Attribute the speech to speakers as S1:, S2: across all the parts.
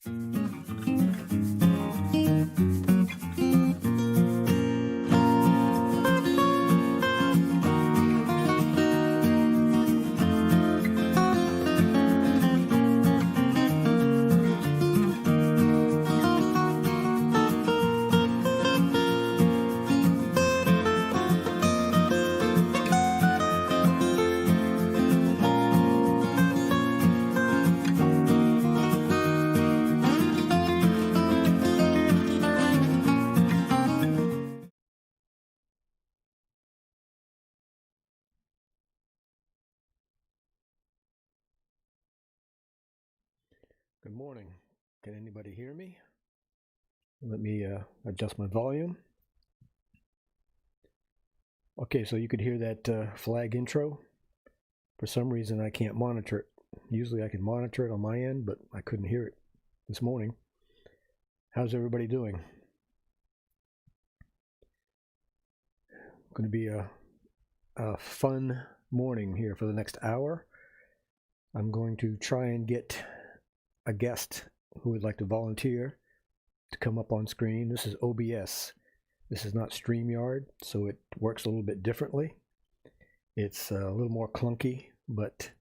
S1: Good morning. Can anybody hear me? Let me adjust my volume. Okay, so you could hear that flag intro. For some reason I can't monitor it. Usually I can monitor it on my end, but I couldn't hear it this morning. How's everybody doing? Going to be a fun morning here for the next hour. I'm going to try and get a guest who would like to volunteer to come up on screen. This is OBS. This is not StreamYard, so it works a little bit differently. It's a little more clunky, but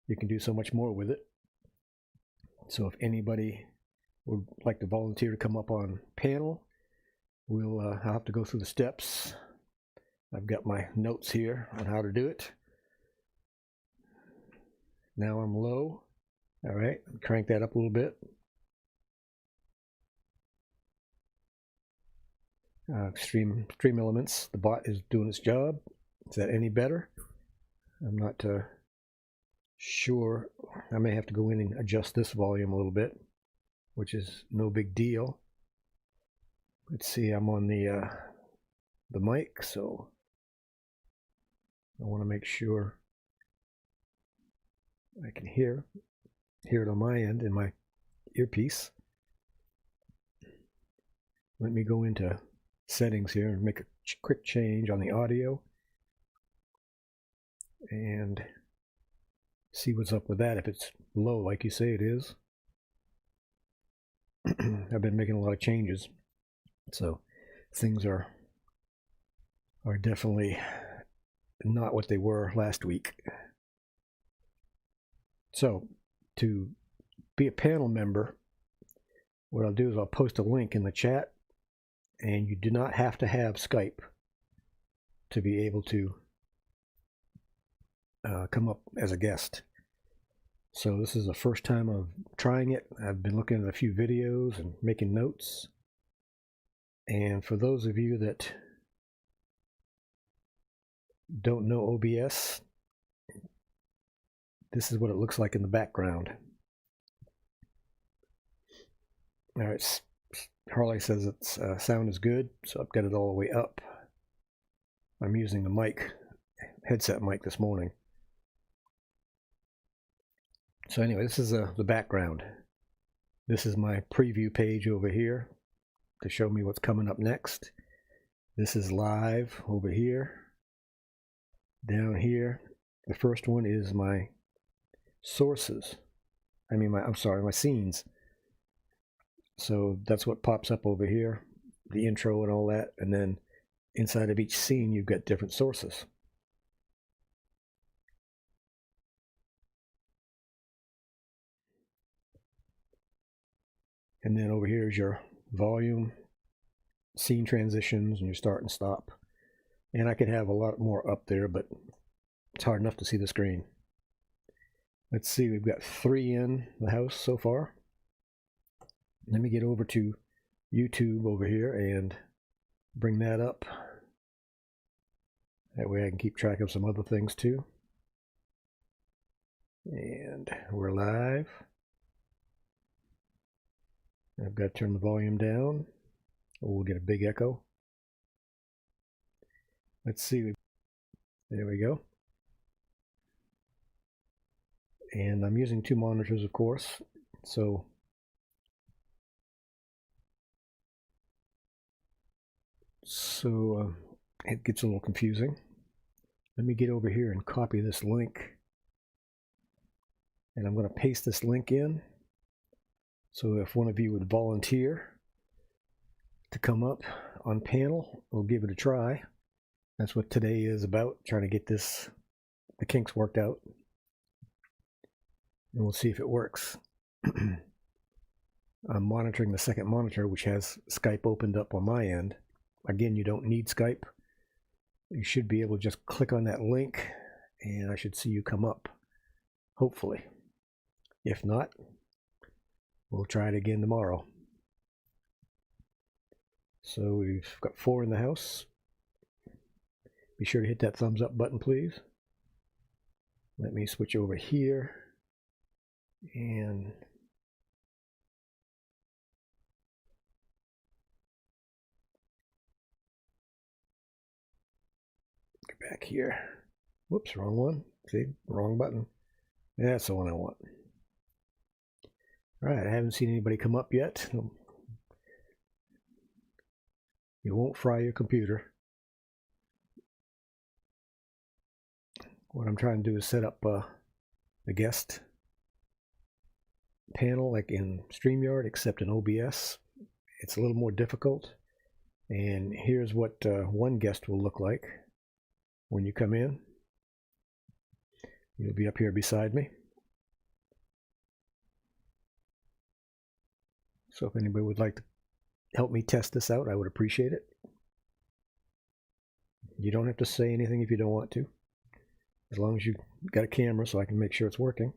S1: you can do so much more with it. So if anybody would like to volunteer to come up on panel, I'll have to go through the steps. I've got my notes here on how to do it. Now I'm low. All right, crank that up a little bit. Stream elements. The bot is doing its job. Is that any better? I'm not sure. I may have to go in and adjust this volume a little bit, which is no big deal. Let's see. I'm on the mic, so I want to make sure I can hear it on my end in my earpiece. Let me go into settings here and make a quick change on the audio and see what's up with that. If it's low like you say it is. I've been making a lot of changes, so things are definitely not what they were last week. So to be a panel member, what I'll do is I'll post a link in the chat, and you do not have to have Skype to be able to come up as a guest. So this is the first time of trying it. I've been looking at a few videos and making notes. And for those of you that don't know OBS, this is what it looks like in the background. All right, Harley says its sound is good, so I've got it all the way up. I'm using the headset mic this morning. So anyway, this is the background. This is my preview page over here to show me what's coming up next. This is live over here. Down here, the first one is my sources. My scenes. So that's what pops up over here, the intro and all that, and then inside of each scene you've got different sources. And then over here is your volume, scene transitions, and your start and stop. And I could have a lot more up there, but it's hard enough to see the screen. Let's see, we've got 3 in the house so far. Let me get over to YouTube over here and bring that up. That way I can keep track of some other things too. And we're live. I've got to turn the volume down, or we'll get a big echo. Let's see. There we go. And I'm using 2 monitors, of course, so it gets a little confusing. Let me get over here and copy this link, and I'm going to paste this link in So if one of you would volunteer to come up on panel, we'll give it a try. That's what today is about, trying to get the kinks worked out. And we'll see if it works. I'm monitoring the second monitor, which has Skype opened up on my end. Again, you don't need Skype. You should be able to just click on that link, and I should see you come up, hopefully. If not, we'll try it again tomorrow. So we've got 4 in the house. Be sure to hit that thumbs up button, please. Let me switch over here and get back here. Whoops, wrong one. See, wrong button. That's the one I want. All right, I haven't seen anybody come up yet. You won't fry your computer. What I'm trying to do is set up the guest panel like in StreamYard, except in OBS. It's a little more difficult. And here's what one guest will look like when you come in. You'll be up here beside me. So if anybody would like to help me test this out, I would appreciate it. You don't have to say anything if you don't want to, as long as you got a camera so I can make sure it's working.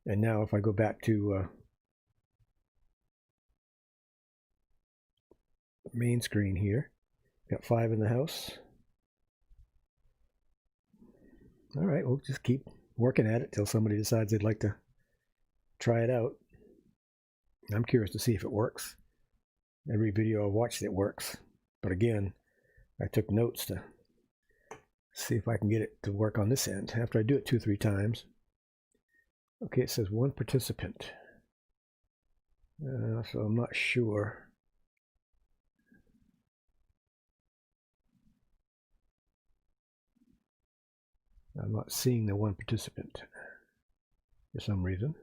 S1: And now if I go back to main screen here, got 5 in the house. All right, we'll just keep working at it till somebody decides they'd like to try it out. I'm curious to see if it works. Every video I've watched, it works. But again, I took notes to see if I can get it to work on this end after I do it 2-3 times. Okay, it says 1 participant. So I'm not sure. I'm not seeing the 1 participant for some reason.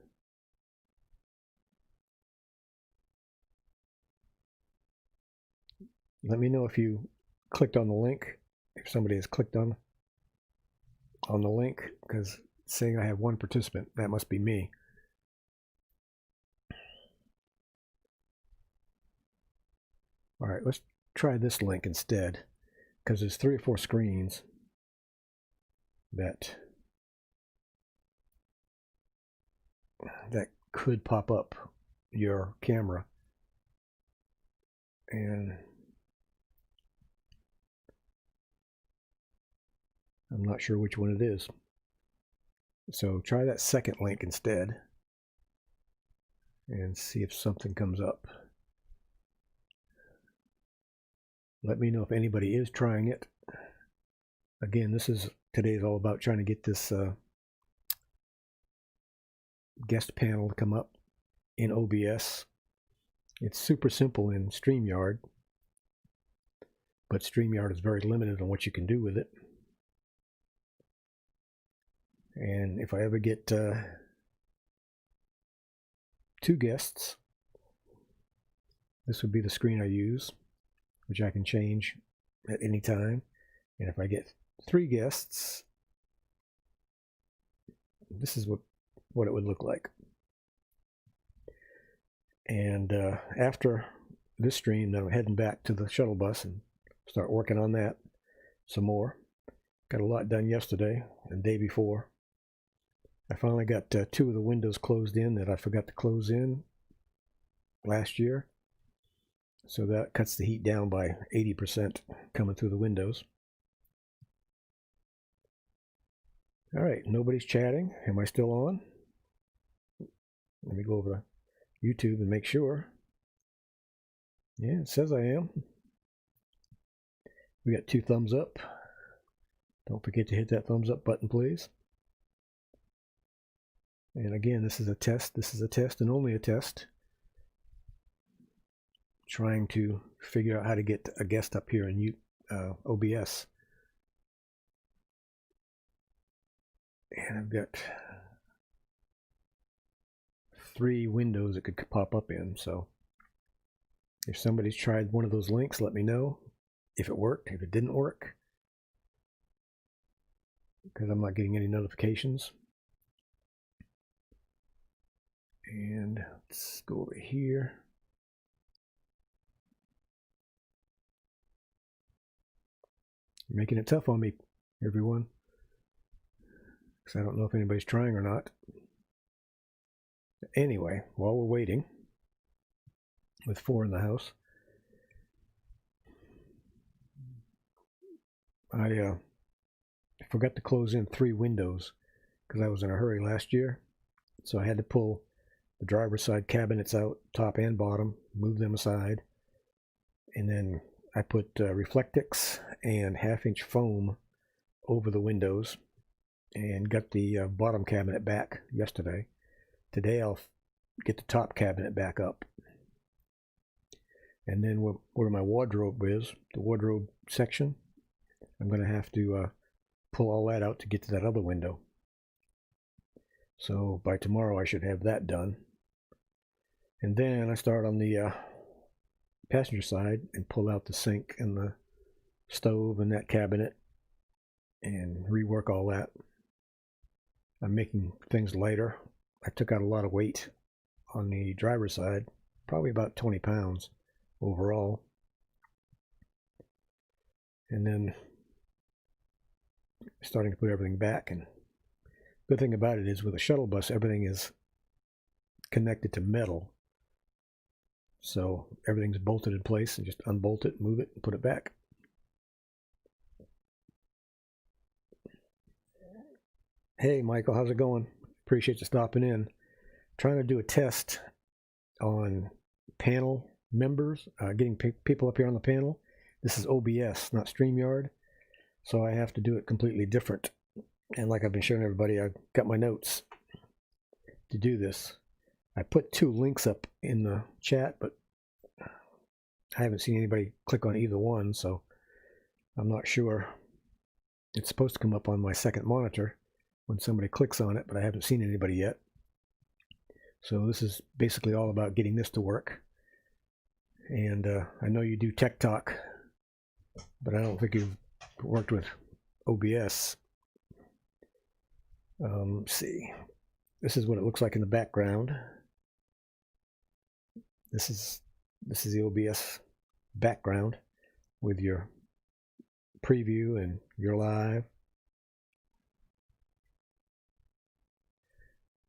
S1: Let me know if you clicked on the link, if somebody has clicked on the link, because it's saying I have 1 participant. That must be me. All right, let's try this link instead, because there's 3 or 4 screens that could pop up your camera, and I'm not sure which one it is. So try that second link instead and see if something comes up. Let me know if anybody is trying it. Again, today's all about trying to get this guest panel to come up in OBS. It's super simple in StreamYard, but StreamYard is very limited on what you can do with it. And if I ever get 2 guests, this would be the screen I use, which I can change at any time. And if I get 3 guests, this is what it would look like. And after this stream, then I'm heading back to the shuttle bus and start working on that some more. Got a lot done yesterday and the day before. I finally got 2 of the windows closed in that I forgot to close in last year. So that cuts the heat down by 80% coming through the windows. All right, nobody's chatting. Am I still on? Let me go over to YouTube and make sure. Yeah, it says I am. We got 2 thumbs up. Don't forget to hit that thumbs up button, please. And again, this is a test. This is a test and only a test. Trying to figure out how to get a guest up here in OBS. And I've got 3 windows it could pop up in. So if somebody's tried one of those links, let me know if it worked, if it didn't work, because I'm not getting any notifications. And let's go over here. You're making it tough on me, everyone, because I don't know if anybody's trying or not. Anyway, while we're waiting, with 4 in the house, I forgot to close in 3 windows because I was in a hurry last year. So I had to pull the driver's side cabinets out, top and bottom, move them aside, and then I put Reflectix and 1/2-inch foam over the windows and got the bottom cabinet back yesterday. Today I'll get the top cabinet back up. And then where my wardrobe is, the wardrobe section, I'm going to have to pull all that out to get to that other window. So by tomorrow I should have that done. And then I start on the passenger side and pull out the sink and the stove and that cabinet and rework all that. I'm making things lighter. I took out a lot of weight on the driver's side, probably about 20 pounds overall. And then starting to put everything back. And good thing about it is with a shuttle bus, everything is connected to metal. So everything's bolted in place, and just unbolt it, move it, and put it back. Hey, Michael, how's it going? Appreciate you stopping in. Trying to do a test on panel members, getting people up here on the panel. This is OBS, not StreamYard, so I have to do it completely different. And like I've been showing everybody, I've got my notes to do this. I put 2 links up in the chat, but I haven't seen anybody click on either one, so I'm not sure. It's supposed to come up on my second monitor when somebody clicks on it, but I haven't seen anybody yet. So this is basically all about getting this to work. And I know you do Tech Talk, but I don't think you've worked with OBS. Let's see. This is what it looks like in the background. This is the OBS background with your preview and your live.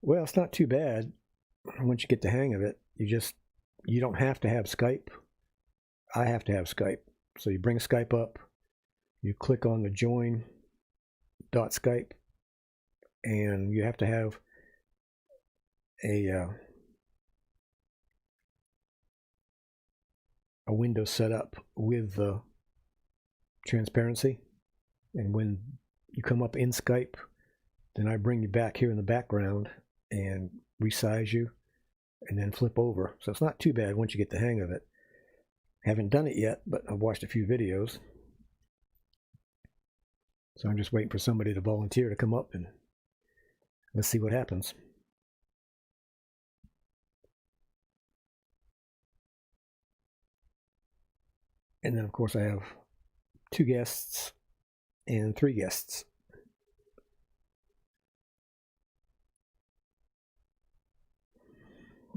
S1: Well, it's not too bad once you get the hang of it. You don't have to have Skype. I have to have Skype. So you bring Skype up, you click on the join.skype, and you have to have a window set up with the transparency. And when you come up in Skype, then I bring you back here in the background and resize you and then flip over. So it's not too bad once you get the hang of it. Haven't done it yet, but I've watched a few videos. So I'm just waiting for somebody to volunteer to come up, and let's see what happens. And then, of course, I have 2 guests and 3 guests.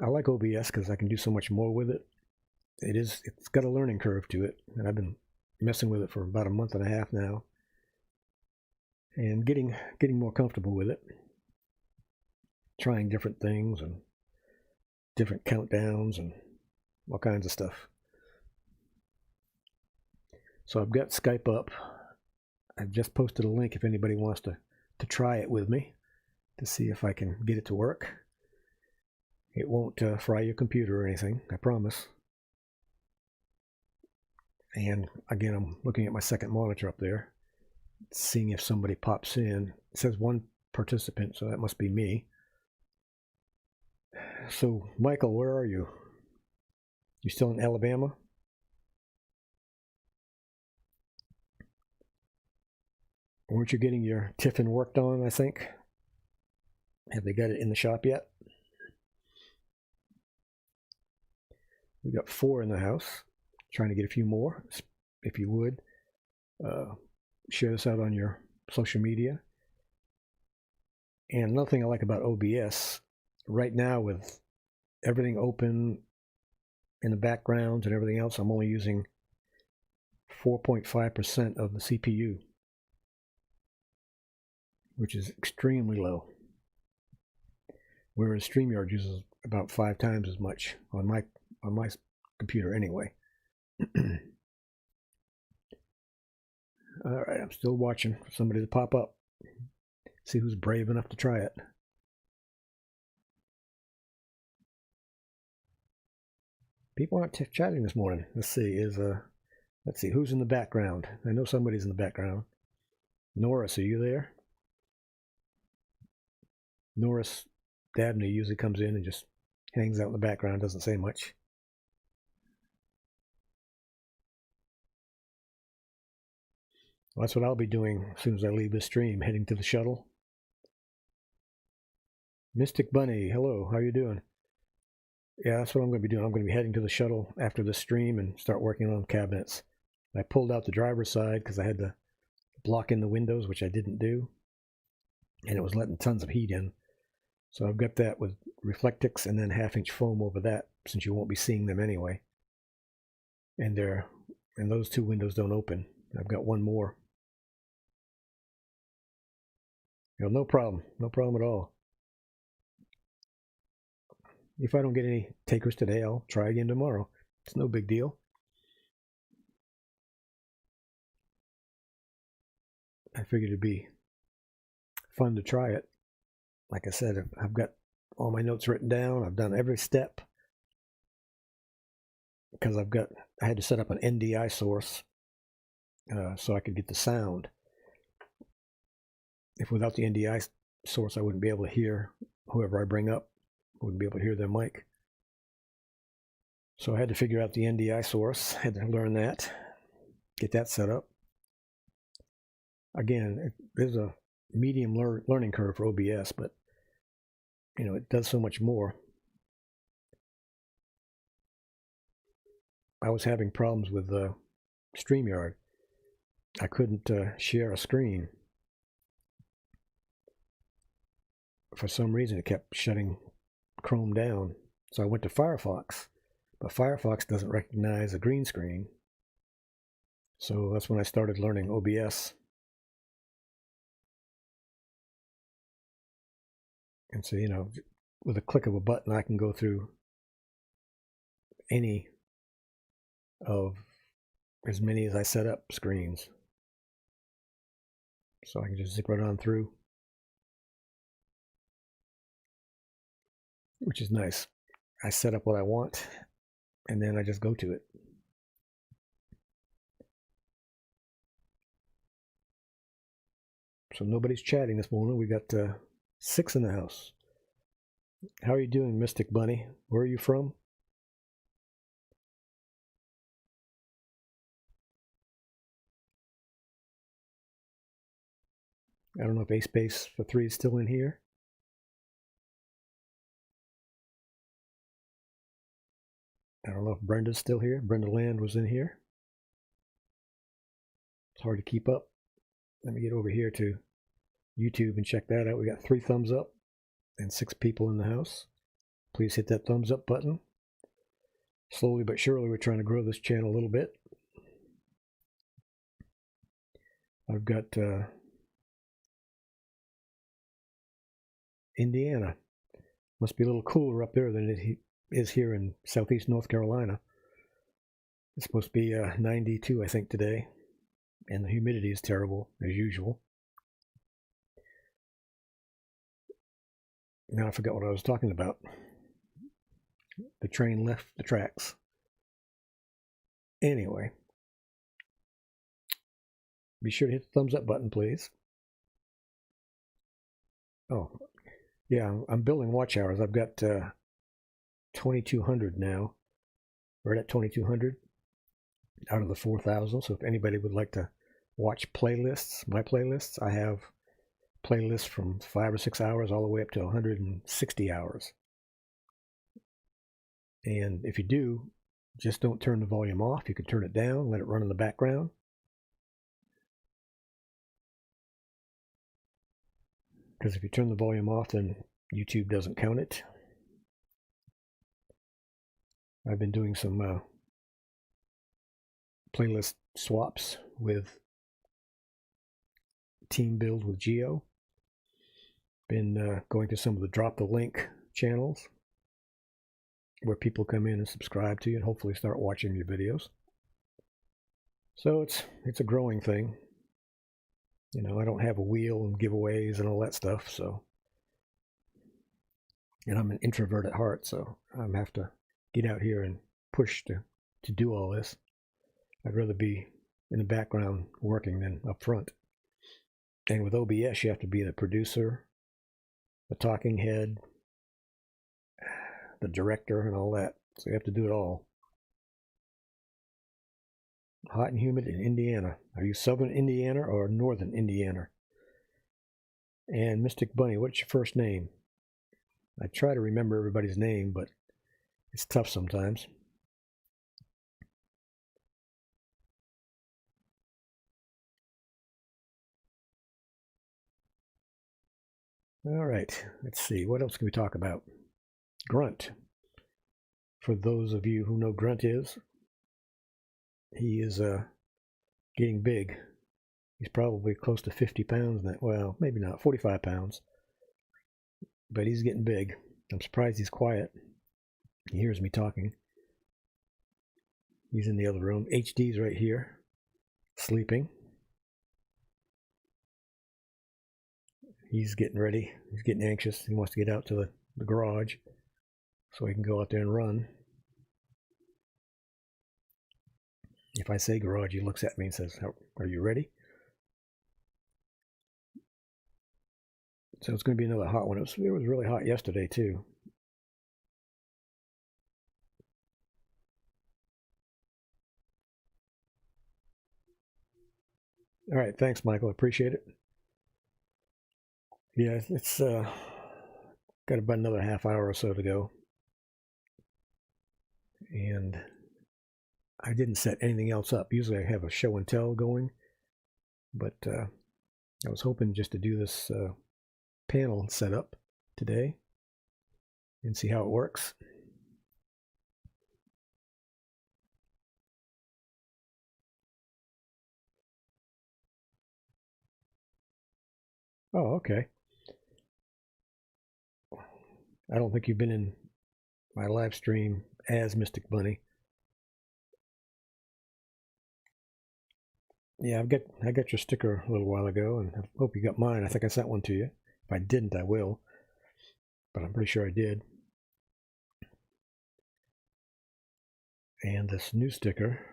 S1: I like OBS because I can do so much more with it. It's got a learning curve to it, and I've been messing with it for about a month and a half now, and getting more comfortable with it, trying different things and different countdowns and all kinds of stuff. So I've got Skype up. I've just posted a link if anybody wants to try it with me to see if I can get it to work. It won't fry your computer or anything, I promise. And again, I'm looking at my second monitor up there, seeing if somebody pops in. It says 1 participant, so that must be me. So, Michael, where are you? You still in Alabama? Weren't you getting your Tiffin worked on, I think? Have they got it in the shop yet? We got 4 in the house. Trying to get a few more. If you would, share this out on your social media. And another thing I like about OBS, right now with everything open in the background and everything else, I'm only using 4.5% of the CPU, which is extremely low. Whereas StreamYard uses about 5 times as much on my computer anyway. All right, I'm still watching for somebody to pop up. See who's brave enough to try it. People aren't chatting this morning. Let's see. Let's see who's in the background. I know somebody's in the background. Norris, are you there? Norris Dabney usually comes in and just hangs out in the background, doesn't say much. Well, that's what I'll be doing as soon as I leave this stream, heading to the shuttle. Mystic Bunny, hello, how you doing? Yeah, that's what I'm going to be doing. I'm going to be heading to the shuttle after the stream and start working on cabinets. I pulled out the driver's side because I had to block in the windows, which I didn't do. And it was letting tons of heat in. So I've got that with Reflectix and then 1/2-inch foam over that, since you won't be seeing them anyway. And those 2 windows don't open. I've got one more. No problem. No problem at all. If I don't get any takers today, I'll try again tomorrow. It's no big deal. I figured it'd be fun to try it. Like I said, I've got all my notes written down. I've done every step because I had to set up an NDI source so I could get the sound. If without the NDI source, I wouldn't be able to hear whoever I bring up. I wouldn't be able to hear their mic. So I had to figure out the NDI source. Had to learn that, get that set up. Again, there's a medium learning curve for OBS, but it does so much more. I was having problems with StreamYard. I couldn't share a screen. For some reason, it kept shutting Chrome down. So I went to Firefox, but Firefox doesn't recognize a green screen. So that's when I started learning OBS. And so, with a click of a button, I can go through any of as many as I set up screens. So I can just zip right on through, which is nice. I set up what I want, and then I just go to it. So nobody's chatting this morning. We got 6 in the house. How are you doing, Mystic Bunny? Where are you from? I don't know if A Space for 3 is still in here. I don't know if Brenda's still here. Brenda Land was in here. It's hard to keep up. Let me get over here to YouTube and check that out. We got 3 thumbs up and 6 people in the house. Please hit that thumbs up button. Slowly but surely, we're trying to grow this channel a little bit. I've got Indiana. Must be a little cooler up there than it is here in southeast North Carolina. It's supposed to be 92, I think, today. And the humidity is terrible, as usual. Now I forgot what I was talking about. The train left the tracks. Anyway. Be sure to hit the thumbs up button, please. Oh, yeah, I'm building watch hours. I've got 2,200 now. We're at 2,200 out of the 4,000. So if anybody would like to watch playlists, my playlists, I have playlists from 5 or 6 hours all the way up to 160 hours. And if you do, Just don't turn the volume off. You can turn it down, let it run in the background. Because if you turn the volume off, then YouTube doesn't count it. I've been doing some playlist swaps with Team Build with Geo. Been going to some of the Drop the Link channels where people come in and subscribe to you and hopefully start watching your videos. So it's a growing thing. You know, I don't have a wheel and giveaways and all that stuff, so. And I'm an introvert at heart, so I have to get out here and push to do all this. I'd rather be in the background working than up front. And with OBS, you have to be the producer, the talking head, the director, and all that. So you have to do it all. Hot and humid in Indiana. Are you southern Indiana or northern Indiana? And Mystic Bunny, what's your first name? I try to remember everybody's name, but it's tough sometimes. All right, let's see. What else can we talk about? Grunt. For those of you who know Grunt is, he is getting big. He's probably close to 50 pounds now. Well, maybe not, 45 pounds. But he's getting big. I'm surprised he's quiet. He hears me talking. He's in the other room. HD's right here, sleeping. He's getting ready. He's getting anxious. He wants to get out to the garage so he can go out there and run. If I say garage, he looks at me and says, "Are you ready?" So it's going to be another hot one. It was really hot yesterday too. All right, thanks, Michael. I appreciate it. Yeah, it's got about another half hour or so to go. And I didn't set anything else up. Usually I have a show and tell going, but I was hoping just to do this panel setup today and see how it works. Oh, okay. I don't think you've been in my live stream as Mystic Bunny. Yeah, I got your sticker a little while ago, and I hope you got mine. I think I sent one to you. If I didn't, I will, but I'm pretty sure I did. And this new sticker,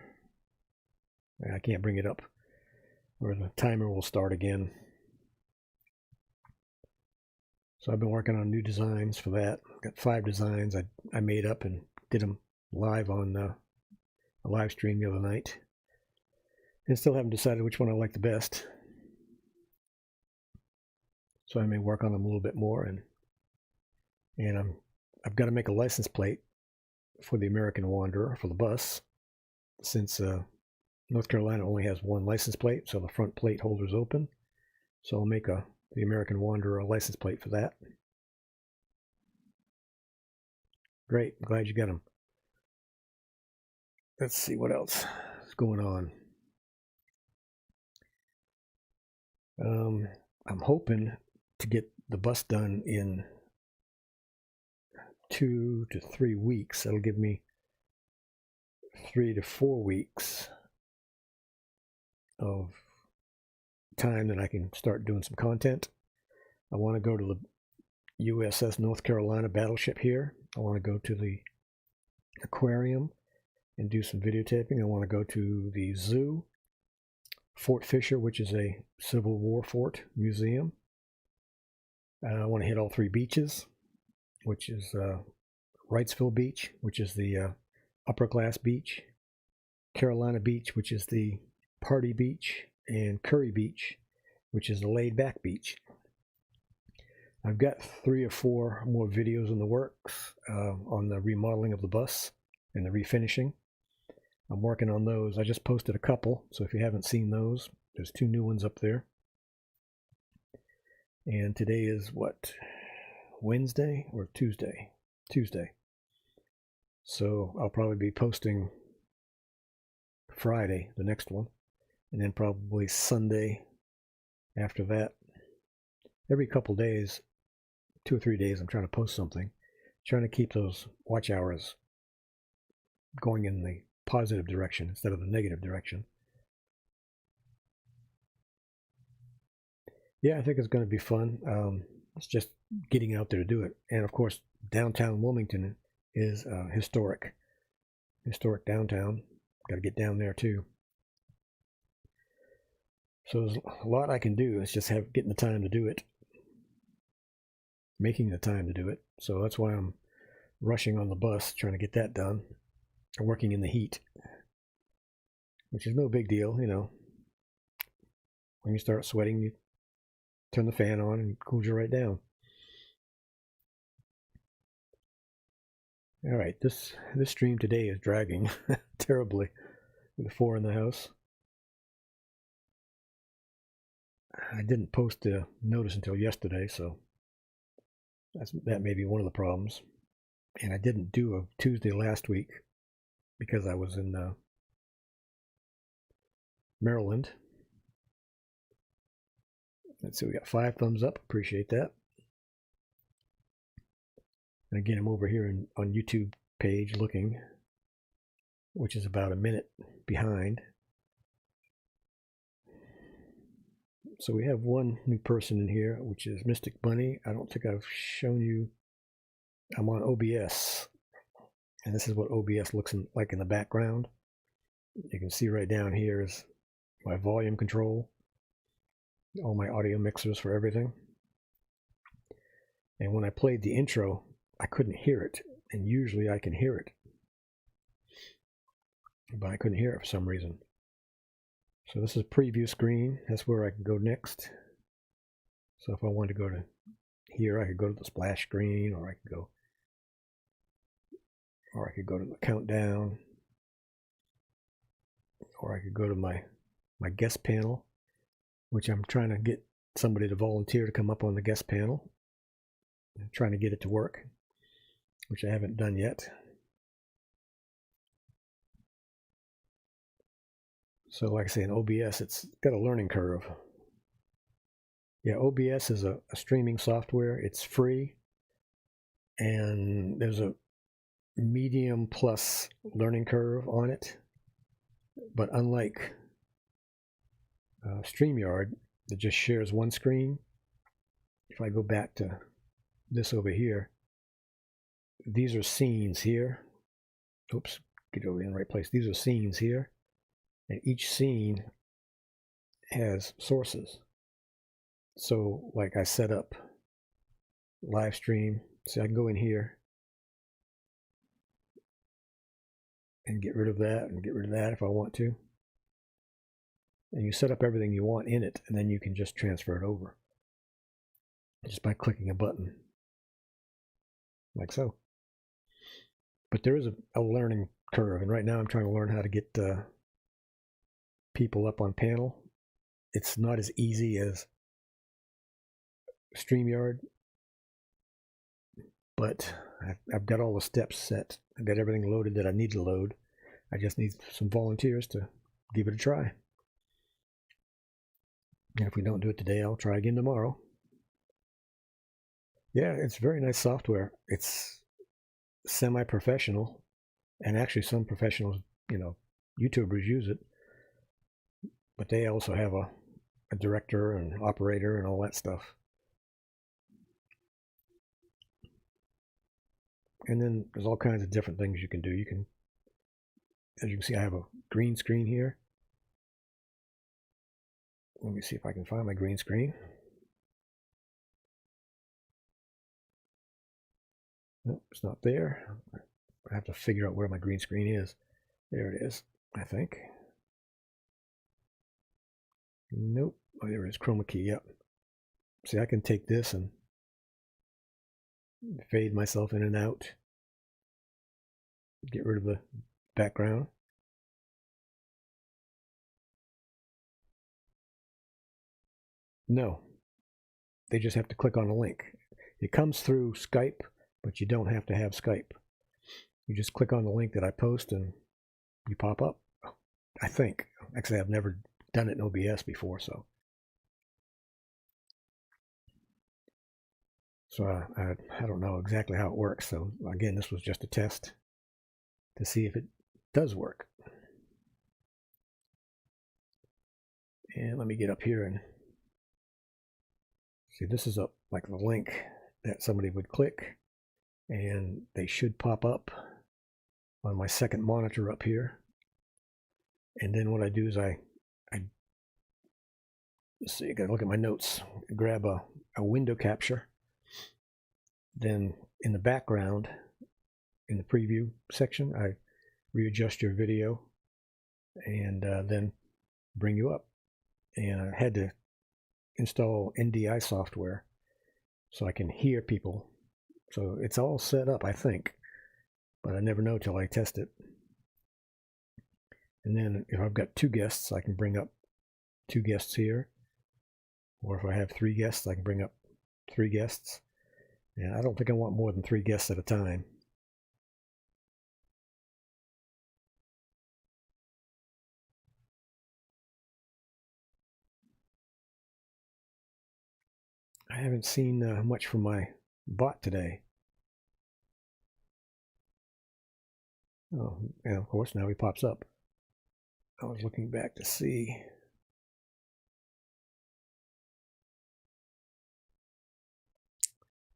S1: I can't bring it up, or the timer will start again. So I've been working on new designs for that. I've got 5 designs I made up and did them live on a live stream the other night. And still haven't decided which one I like the best. So I may work on them a little bit more. And I've got to make a license plate for the American Wanderer for the bus, since North Carolina only has 1 license plate, so the front plate holder's open. So I'll make the American Wanderer license plate for that. Great, I'm glad you got them. Let's see what else is going on. I'm hoping to get the bus done in 2 to 3 weeks. That'll give me 3 to 4 weeks of time that I can start doing some content. I want to go to the USS North Carolina battleship here. I want to go to the aquarium and do some videotaping. I want to go to the zoo, Fort Fisher, which is a Civil War fort museum. I want to hit all 3 beaches, which is Wrightsville Beach, which is the upper class beach, Carolina Beach, which is the party beach, and Curry Beach, which is the laid back beach. I've got 3 or 4 more videos in the works on the remodeling of the bus and the refinishing. I'm working on those. I just posted a couple, so if you haven't seen those, there's 2 new ones up there. And today is what, Wednesday or Tuesday? Tuesday. So I'll probably be posting Friday, the next one, and then probably Sunday after that. Every couple days, 2 or 3 days, I'm trying to post something, trying to keep those watch hours going in the positive direction instead of the negative direction. Yeah, I think it's going to be fun. It's just getting out there to do it. And of course, downtown Wilmington is historic downtown. Got to get down there too. So there's a lot I can do. It's just getting the time to do it, making the time to do it. So that's why I'm rushing on the bus, trying to get that done. I'm working in the heat, which is no big deal, you know. When you start sweating, you turn the fan on and it cools you right down. All right, this stream today is dragging terribly with 4 in the house. I didn't post the notice until yesterday, so that may be one of the problems. And I didn't do a Tuesday last week because I was in Maryland. Let's see, we got 5 thumbs up. Appreciate that. And again, I'm over here on YouTube page looking, which is about a minute behind. So we have one new person in here, which is Mystic Bunny. I don't think I've shown you. I'm on OBS, and this is what OBS looks like in the background. You can see right down here is my volume control, all my audio mixers for everything. And when I played the intro, I couldn't hear it, and usually I can hear it, but I couldn't hear it for some reason. So this is preview screen. That's where I can go next. So if I wanted to go to here, I could go to the splash screen, or I could go to the countdown, or I could go to my guest panel, which I'm trying to get somebody to volunteer to come up on the guest panel. I'm trying to get it to work, which I haven't done yet. So like I say, in OBS, it's got a learning curve. Yeah, OBS is a streaming software. It's free, and there's a medium plus learning curve on it. But unlike StreamYard, that just shares one screen, if I go back to this over here, these are scenes here. Oops, get over in the right place. These are scenes here, and each scene has sources. So like I set up live stream, so I can go in here and get rid of that and get rid of that if I want to. And you set up everything you want in it, and then you can just transfer it over just by clicking a button like so. But there is a learning curve, and right now I'm trying to learn how to get people up on panel. It's not as easy as StreamYard, but I've got all the steps set. I've got everything loaded that I need to load. I just need some volunteers to give it a try. And if we don't do it today, I'll try again tomorrow. Yeah, it's very nice software. It's semi-professional, and actually some professionals, you know, YouTubers use it, but they also have a director and operator and all that stuff. And then there's all kinds of different things you can do. You can, as you can see, I have a green screen here. Let me see if I can find my green screen. Nope, it's not there. I have to figure out where my green screen is. There it is, I think. Nope. Oh, there it is. Chroma key. Yep. See, I can take this and fade myself in and out. Get rid of the background. No, they just have to click on a link. It comes through Skype, but you don't have to have Skype. You just click on the link that I post and you pop up. I think. Actually, I've never done it in OBS before, so I don't know exactly how it works. So again, this was just a test to see if it does work. And let me get up here and see. This is like the link that somebody would click, and they should pop up on my second monitor up here. And then what I do is let's see, I gotta look at my notes, grab a window capture. Then in the background, in the preview section, I readjust your video and then bring you up. And I had to install NDI software so I can hear people. So it's all set up, I think, but I never know till I test it. And then if I've got 2 guests, I can bring up 2 guests here. Or if I have 3 guests, I can bring up 3 guests. And I don't think I want more than 3 guests at a time. I haven't seen much from my bot today. Oh, and of course now he pops up. I was looking back to see.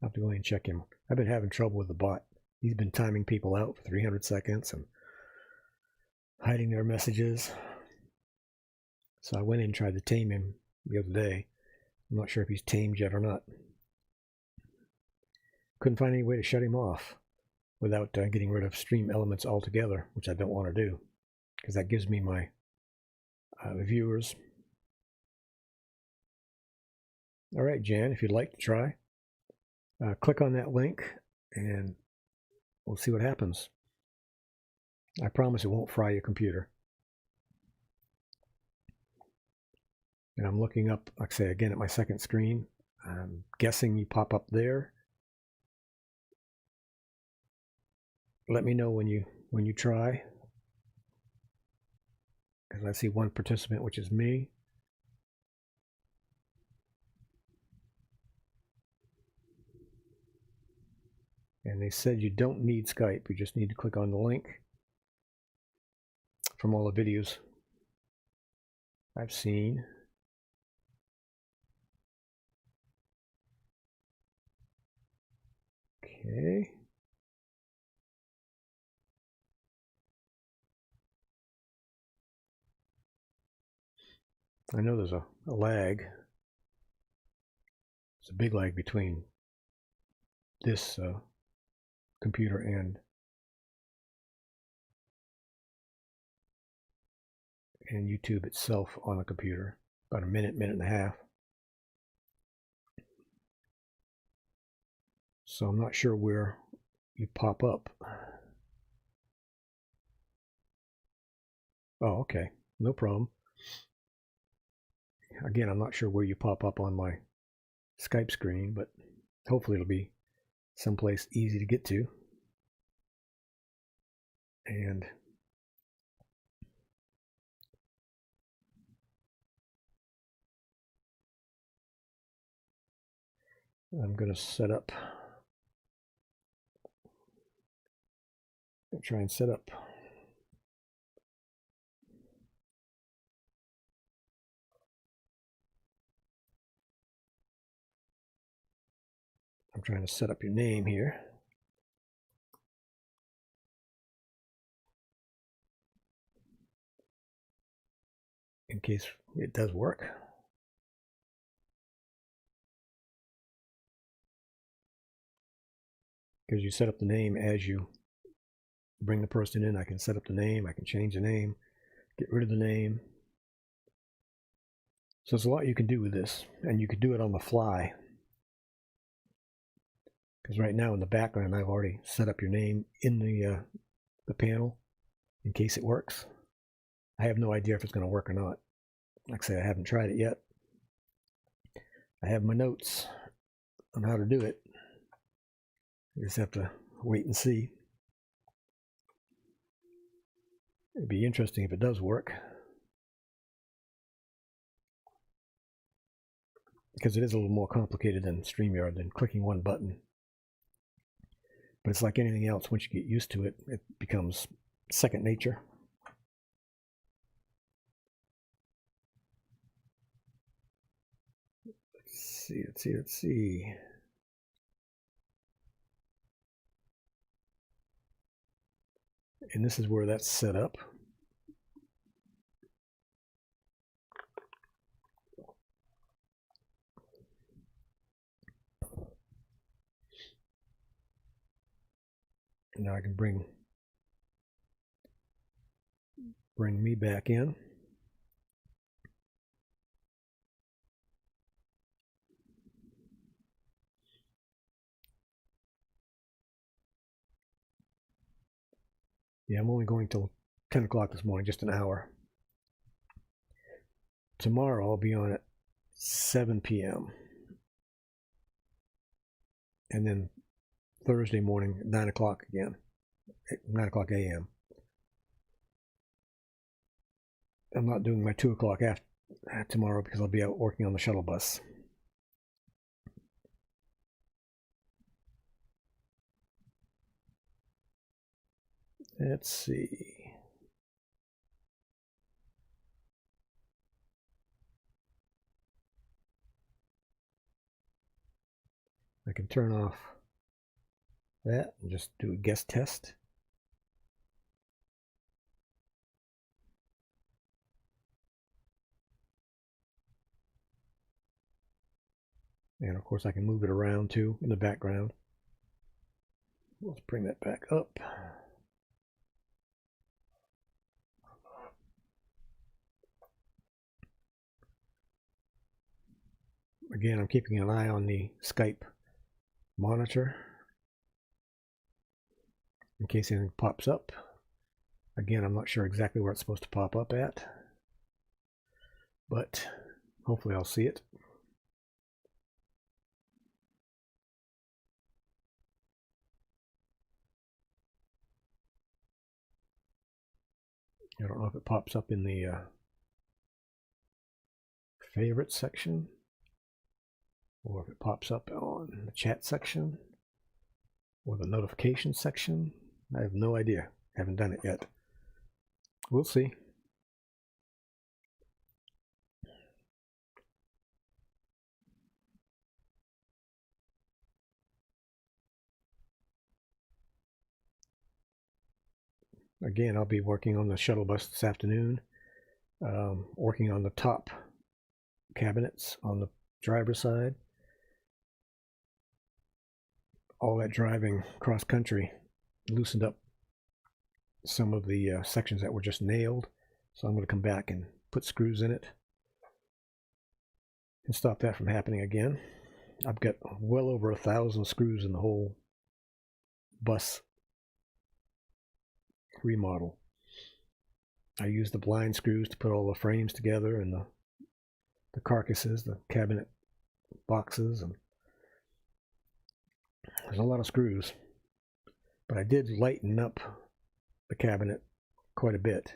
S1: I'll have to go in and check him. I've been having trouble with the bot. He's been timing people out for 300 seconds and hiding their messages. So I went in and tried to tame him the other day. I'm not sure if he's tamed yet or not. Couldn't find any way to shut him off without getting rid of stream elements altogether, which I don't want to do, because that gives me my viewers. All right, Jan, if you'd like to try, click on that link and we'll see what happens. I promise it won't fry your computer. And I'm looking up, like I say, again at my second screen. I'm guessing you pop up there. Let me know when you try, because I see one participant, which is me. And they said you don't need Skype, you just need to click on the link from all the videos I've seen. Okay. I know there's a lag. There's a big lag between this computer and YouTube itself on the computer. About a minute, minute and a half. So I'm not sure where you pop up. Oh, okay. No problem. Again, I'm not sure where you pop up on my Skype screen, but hopefully it'll be someplace easy to get to. And I'm going to set up, try and set up I'm trying to set up your name here. In case it does work. Because you set up the name as you bring the person in. I can set up the name, I can change the name, get rid of the name. So there's a lot you can do with this, and you can do it on the fly. Because right now in the background I've already set up your name in the panel in case it works. I have no idea if it's going to work or not. Like I say, I haven't tried it yet. I have my notes on how to do it. You just have to wait and see. It'd be interesting if it does work, because it is a little more complicated than StreamYard, than clicking one button. But it's like anything else, once you get used to it, it becomes second nature. Let's see. And this is where that's set up. Now I can bring me back in. Yeah, I'm only going till 10 o'clock this morning, just an hour. Tomorrow I'll be on at 7 p.m. And then Thursday morning, 9 o'clock again, 9 o'clock a.m. I'm not doing my 2 o'clock after tomorrow because I'll be out working on the shuttle bus. Let's see. I can turn off that and just do a guest test. And of course I can move it around too in the background. Let's bring that back up. Again, I'm keeping an eye on the Skype monitor in case anything pops up. Again, I'm not sure exactly where it's supposed to pop up at, but hopefully I'll see it. I don't know if it pops up in the favorites section, or if it pops up on the chat section, or the notification section. I have no idea. I haven't done it yet. We'll see. Again, I'll be working on the shuttle bus this afternoon, working on the top cabinets on the driver's side. All that driving cross country loosened up some of the sections that were just nailed, so I'm going to come back and put screws in it and stop that from happening again. I've got well over 1,000 screws in the whole bus remodel. I used the blind screws to put all the frames together, and the carcasses, the cabinet boxes, and there's a lot of screws. But I did lighten up the cabinet quite a bit,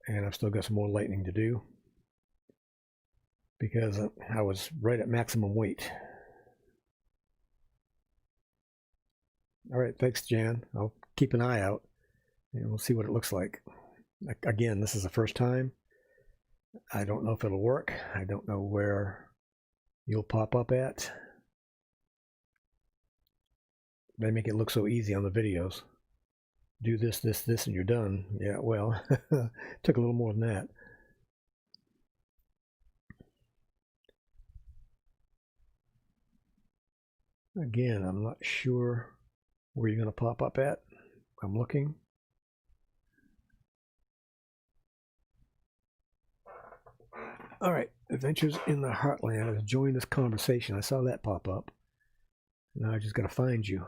S1: and I've still got some more lightening to do because I was right at maximum weight. All right, thanks, Jan. I'll keep an eye out and we'll see what it looks like. Again, this is the first time. I don't know if it'll work. I don't know where you'll pop up at. They make it look so easy on the videos. Do this, this, this, and you're done. Yeah, well, took a little more than that. Again, I'm not sure where you're going to pop up at. I'm looking. All right, Adventures in the Heartland has joined this conversation. I saw that pop up. Now I just got to find you.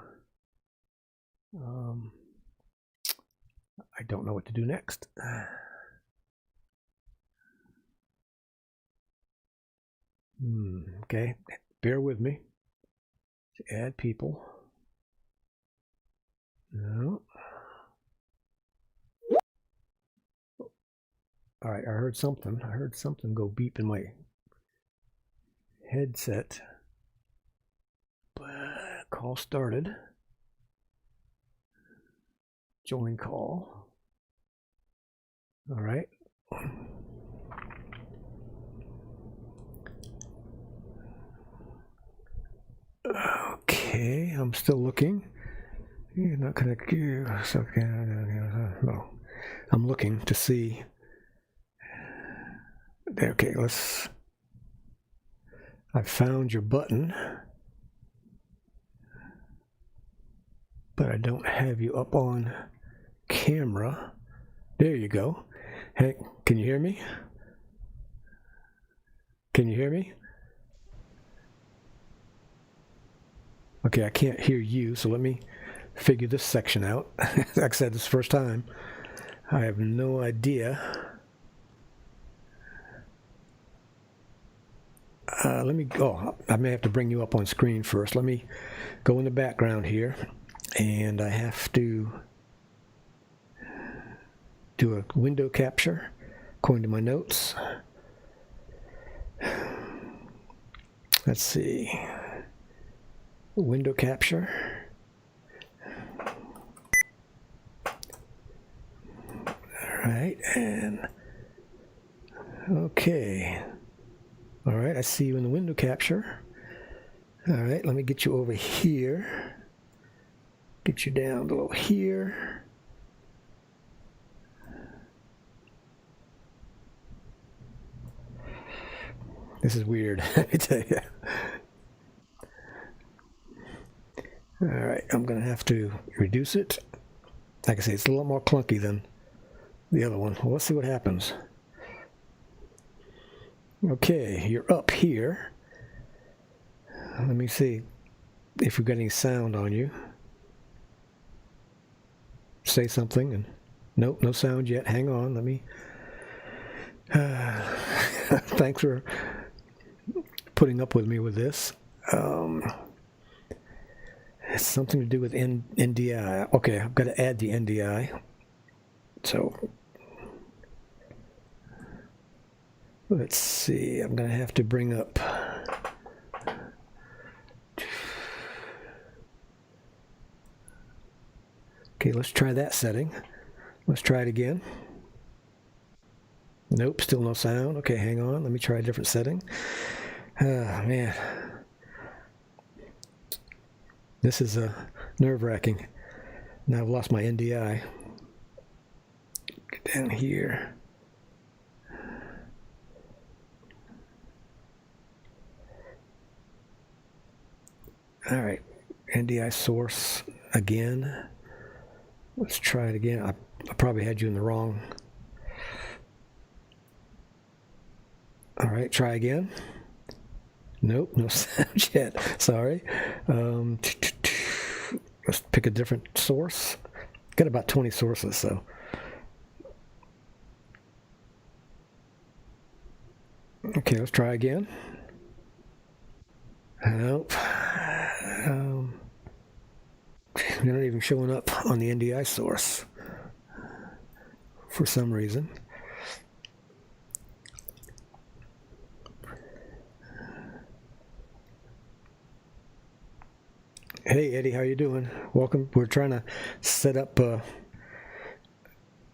S1: I don't know what to do next. Okay, bear with me. Add people. No. All right, I heard something. I heard something go beep in my headset. Call started. Join call. All right. Okay, I'm still looking. You're not gonna give. No, I'm looking to see. Okay, let's. I found your button, but I don't have you up on camera. There you go. Hey, can you hear me? Can you hear me? Okay, I can't hear you, so let me figure this section out. Like I said, this is the first time. I have no idea. Let me go. I may have to bring you up on screen first. Let me go in the background here, and I have to do a window capture according to my notes. Let's see. Window capture. All right, and okay. All right, I see you in the window capture. All right, let me get you over here. Get you down below here. This is weird, let me tell you. All right, I'm going to have to reduce it. Like I say, it's a lot more clunky than the other one. Well, let's see what happens. Okay, you're up here. Let me see if we've got any sound on you. Say something, and nope, no sound yet. Hang on, let me. Thanks for putting up with me with this. It's something to do with NDI. Okay, I've got to add the NDI. So let's see. I'm going to have to bring up. Okay, let's try that setting. Let's try it again. Nope, still no sound. Okay, hang on. Let me try a different setting. Man. This is nerve-wracking. Now I've lost my NDI. Get down here. All right, NDI source again. Let's try it again. I probably had you in the wrong. All right, try again. Nope, no sound yet. Sorry. Let's pick a different source. Got about 20 sources, so. Okay, let's try again. Nope. They're not even showing up on the NDI source for some reason. Hey Eddie, how you doing? Welcome. We're trying to set up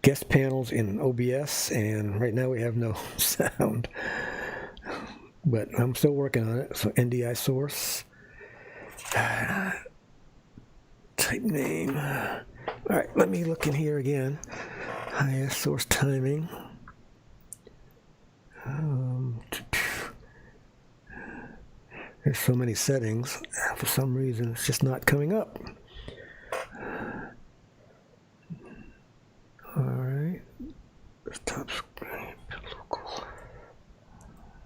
S1: guest panels in OBS, and right now we have no sound. But I'm still working on it. So NDI source. Type name. All right, let me look in here again. Highest source timing. There's so many settings. For some reason, it's just not coming up. All right. Top screen.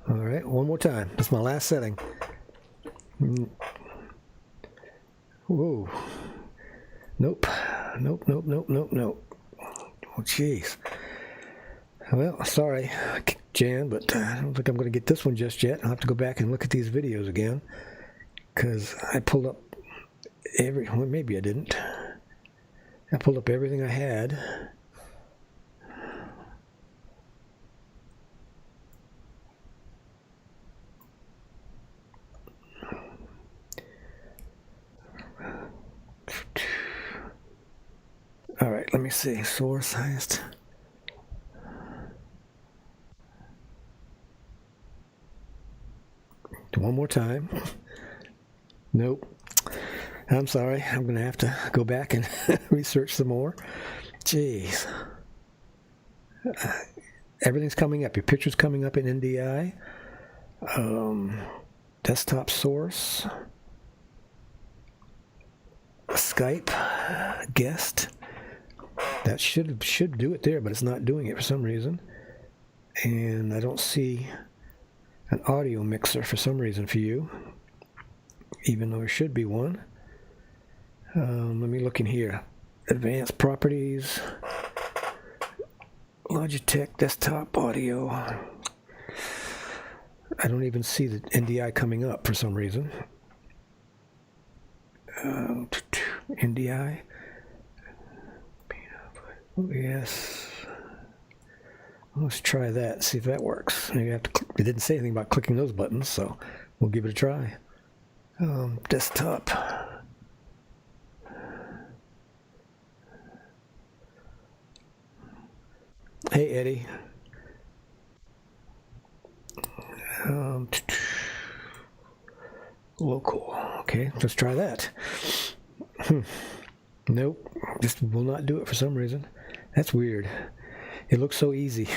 S1: All right, one more time. That's my last setting. Whoa. Nope. Nope, nope, nope, nope, nope. Oh, jeez. Well, sorry, Jan, but I don't think I'm going to get this one just yet. I'll have to go back and look at these videos again, because I pulled up well, maybe I didn't. I pulled up everything I had. All right, let me see. Source highest. One more time. Nope. I'm sorry. I'm going to have to go back and research some more. Jeez. Everything's coming up. Your picture's coming up in NDI. Desktop source. Skype guest. That should do it there, but it's not doing it for some reason. And I don't see an audio mixer for some reason for you, even though there should be one. Let me look in here. Advanced properties, Logitech desktop audio. I don't even see the NDI coming up for some reason. NDI. OBS. Let's try that, see if that works. You have to. It didn't say anything about clicking those buttons, so we'll give it a try. Desktop. Hey, Eddie. Local. Okay, let's try that. Nope, just will not do it for some reason. That's weird. It looks so easy.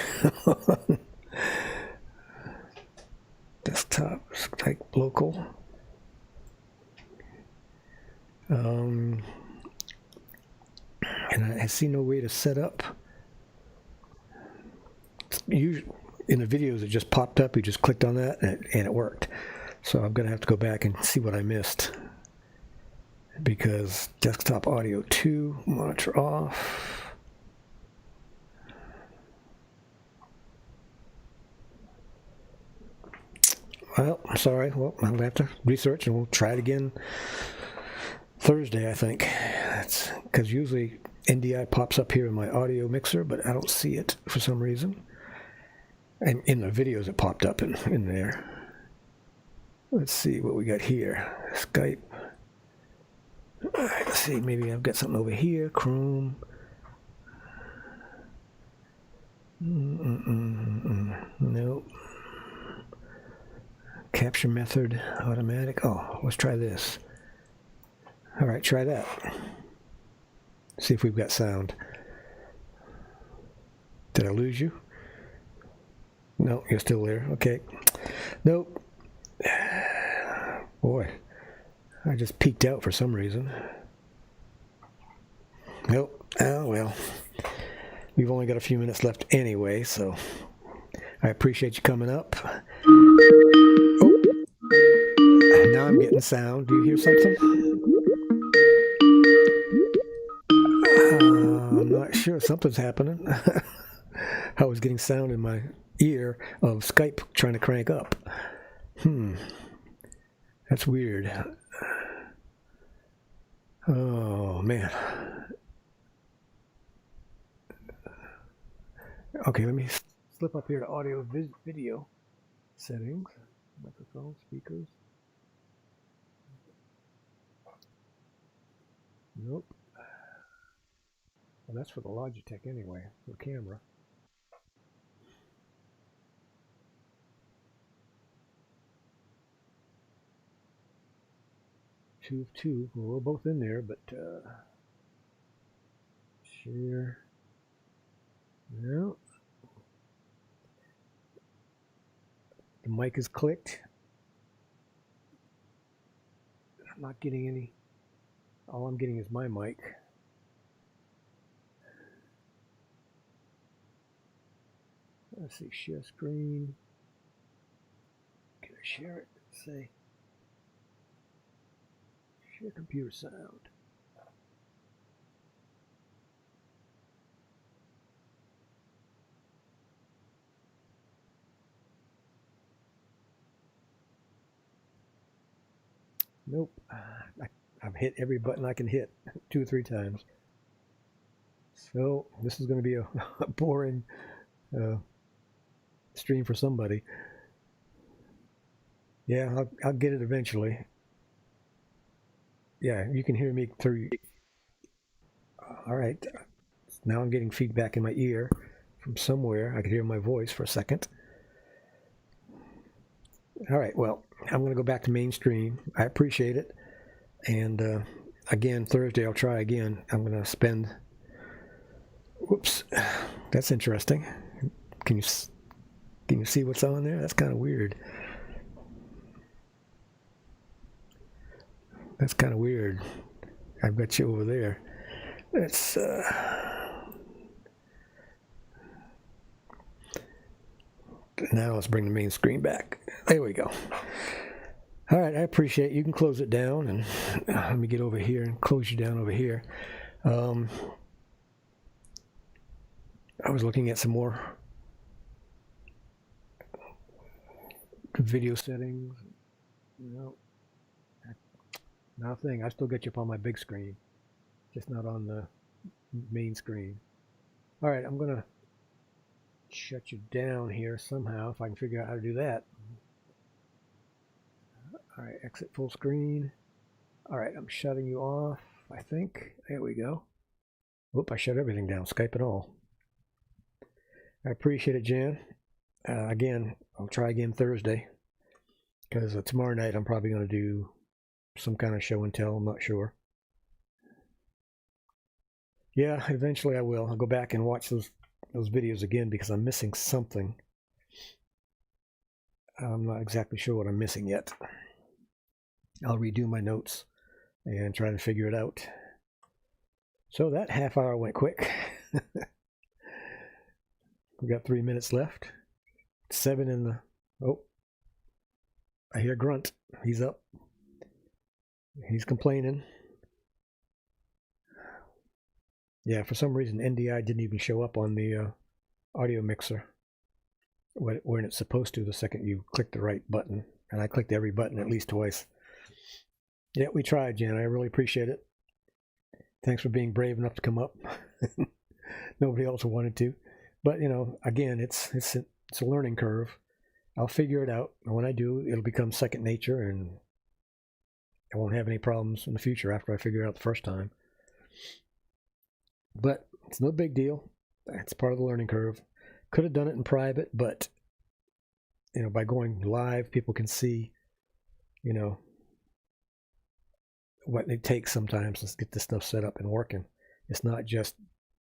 S1: Desktop, like local. And I see no way to set up. In the videos, it just popped up. You just clicked on that, and it worked. So I'm going to have to go back and see what I missed. Because desktop audio 2, monitor off. Well, I'm sorry. Well, I'll have to research, and we'll try it again Thursday, I think. That's because usually NDI pops up here in my audio mixer, but I don't see it for some reason. And in the videos, it popped up in there. Let's see what we got here. Skype. All right, let's see. Maybe I've got something over here. Chrome. Nope. Capture method, automatic. Oh, let's try this. All right, try that. See if we've got sound. Did I lose you? No, you're still there. Okay. Nope. Boy, I just peeked out for some reason. Nope. Oh, well. We've only got a few minutes left anyway, so I appreciate you coming up. Oh, now I'm getting sound. Do you hear something? I'm not sure. Something's happening. I was getting sound in my ear of Skype trying to crank up. That's weird. Oh, man. Okay, let me slip up here to audio video settings. Microphone, speakers. Nope. Well, that's for the Logitech anyway, for the camera. Two of two. Well, we're both in there, but share. No. The mic is clicked. I'm not getting any. All I'm getting is my mic. Let's see, share screen. Can I share it? Let's say share computer sound. Nope. I've hit every button I can hit 2 or 3 times. So this is going to be a boring stream for somebody. Yeah, I'll get it eventually. Yeah, you can hear me through. All right. Now I'm getting feedback in my ear from somewhere. I could hear my voice for a second. All right, well, I'm going to go back to mainstream. I appreciate it. And again, Thursday I'll try again. I'm going to spend... Whoops, that's interesting. Can you see what's on there? That's kind of weird. That's kind of weird. I've got you over there. Let's... Now let's bring the main screen back. There we go. All right, I appreciate it. You can close it down, and let me get over here and close you down over here. I was looking at some more video settings. No, nothing. I still get you up on my big screen, just not on the main screen. All right, I'm gonna shut you down here somehow if I can figure out how to do that. All right, exit full screen. All right, I'm shutting you off, I think. There we go. Whoop, I shut everything down, Skype and all. I appreciate it, Jan. Again, I'll try again Thursday, because tomorrow night I'm probably going to do some kind of show and tell. I'm not sure. Yeah, eventually I will. I'll go back and watch those videos again because I'm missing something. I'm not exactly sure what I'm missing yet. I'll redo my notes and try to figure it out. So that half hour went quick. We got 3 minutes left. 7 in the... Oh, I hear Grunt. He's up. He's complaining. Yeah, for some reason NDI didn't even show up on the audio mixer when it's supposed to the second you click the right button. And I clicked every button at least twice. Yeah, we tried, Jan. I really appreciate it. Thanks for being brave enough to come up. Nobody else wanted to. But, you know, again, it's a learning curve. I'll figure it out. And when I do, it'll become second nature, and I won't have any problems in the future after I figure it out the first time. But it's no big deal. It's part of the learning curve. Could have done it in private, but, you know, by going live, people can see, you know, what it takes sometimes to get this stuff set up and working. It's not just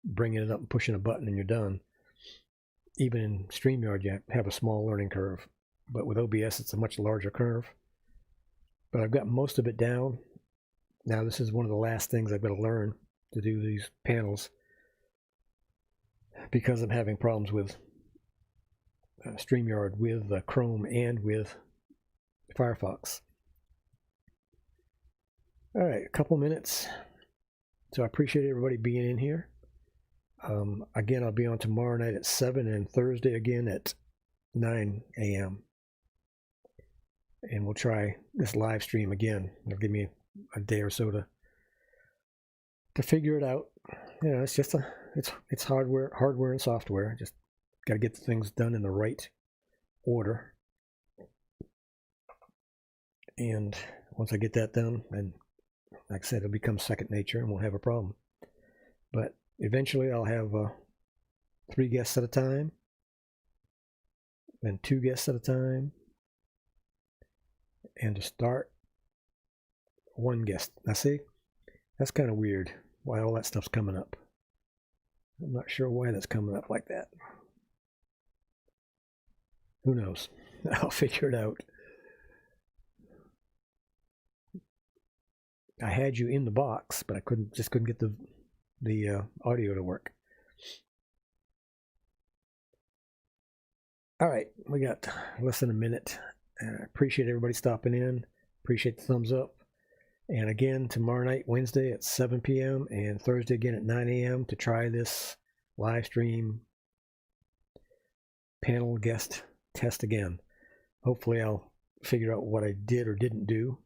S1: bringing it up and pushing a button and you're done. Even in StreamYard, you have a small learning curve. But with OBS, it's a much larger curve. But I've got most of it down. Now, this is one of the last things I've got to learn to do these panels, because I'm having problems with StreamYard with Chrome and with Firefox. All right, a couple minutes. So I appreciate everybody being in here. Again, I'll be on tomorrow night at 7 and Thursday again at 9 a.m. And we'll try this live stream again. It'll give me a day or so to figure it out. You know, it's just it's hardware and software. Just got to get the things done in the right order. And once I get that done, and like I said, it'll become second nature and won't have a problem. But eventually I'll have 3 guests at a time, then 2 guests at a time, and to start, 1 guest. Now see, that's kind of weird why all that stuff's coming up. I'm not sure why that's coming up like that. Who knows? I'll figure it out. I had you in the box, but I couldn't get the audio to work. All right, we got less than a minute. I appreciate everybody stopping in. Appreciate the thumbs up. And again, tomorrow night, Wednesday at 7 p.m. and Thursday again at 9 a.m. to try this live stream panel guest test again. Hopefully I'll figure out what I did or didn't do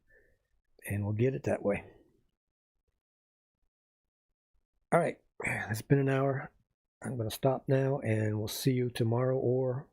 S1: and we'll get it that way. All right, it's been an hour. I'm going to stop now, and we'll see you tomorrow or